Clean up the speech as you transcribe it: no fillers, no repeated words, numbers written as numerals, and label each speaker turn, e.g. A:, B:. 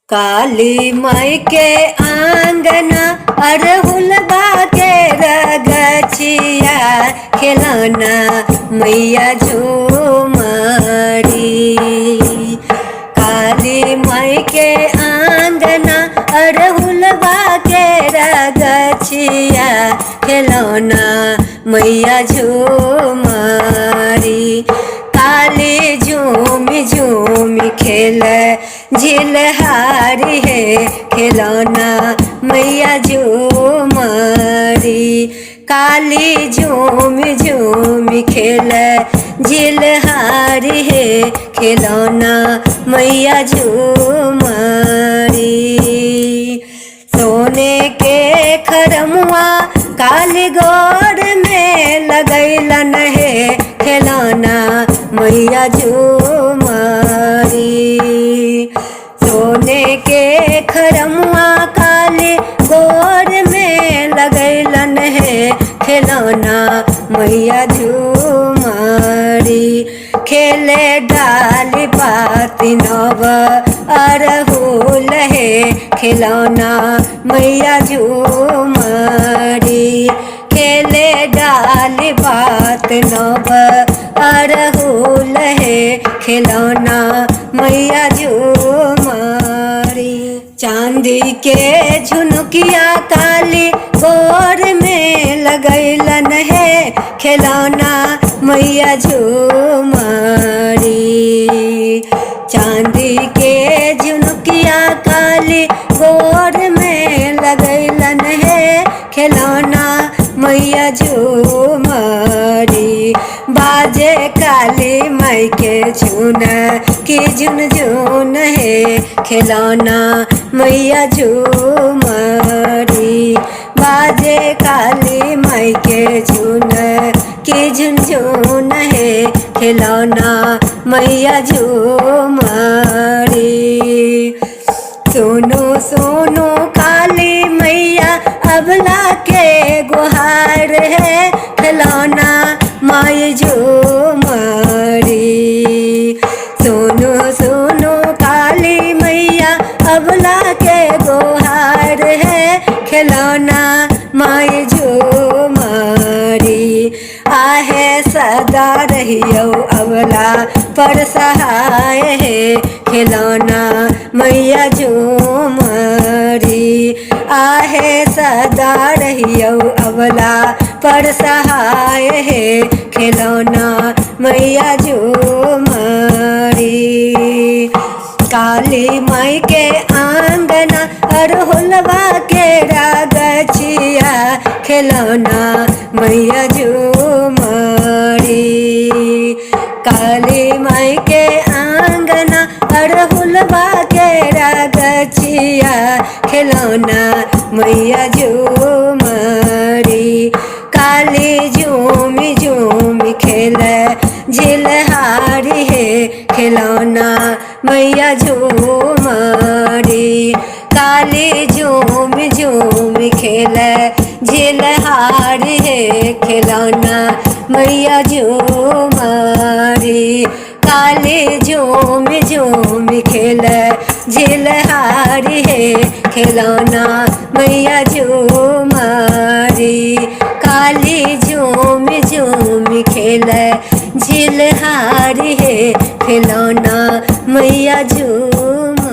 A: काली माई के आंगना अरहुलबा के रगछिया खिलौना मैया झूमरी। काली माई के आंगना अरहुलबा के रगछिया खिलौना मैया झूमरी। काली झूमी झूमी खेल झिलहारी है खिलौना मैया झूमरी। काली झूमी झूमी खेल झिलहारी है खिलौना मैया झूमरी। सोने के खरमुआ काली गोर में लगैलन है खिलौना मैया झूमरी। सोने के खरमुआ काली गोर में लगैलन है खिलौना मैया झूमरी। खेले डाली पाती नव अरहुल है खिलौना मैया झूमरी। खेले डाली बात नव अरहुल है खिलौना मैया झूमरी। चांदी के झुनकिया काली गोर में लगैलन है खिलौना मैया झूमरी। चांदी के झुनकिया काली गोर में लगैलन है खिलौना मैया झूमरी। बाजे काली माई के झुन की झुनझुन है खिलौना मैया झूमरी। बाजे काली माई के झुन की झुनझुन है खिलौना मैया झूमरी। सुनो सुनो काली मैया अबला के गुहार है खिलौना माई झूमरी। सुनो सुनो काली मैया अबला के गुहार है खिलौना माई झूमरी। आहे सदा रहियो अबला पर सहाय है खिलौना मैया झूमरी। आहे सदा रहियो अबला पर सहाय है खिलौना मैया झूमरी। काली माई के आंगना अरहुलबा के रगछिया खिलौना मैया झूमरी। काली माई के आंगना अरहुलबा के रगछिया खिलौना मैया झूमरी। काली झूमी झूमी खेल झिलहारी है खिलौना मैया झूमरी। काली झूमी झूमी खेल झिलहारी है खिलौना मैया झूमरी। काली झूमी झूमी खेल झिलहारी है खिलौना मैया झूमरी। काली झूमी झूमी खेल झिलहारी है खिलौना मैया झूमरी।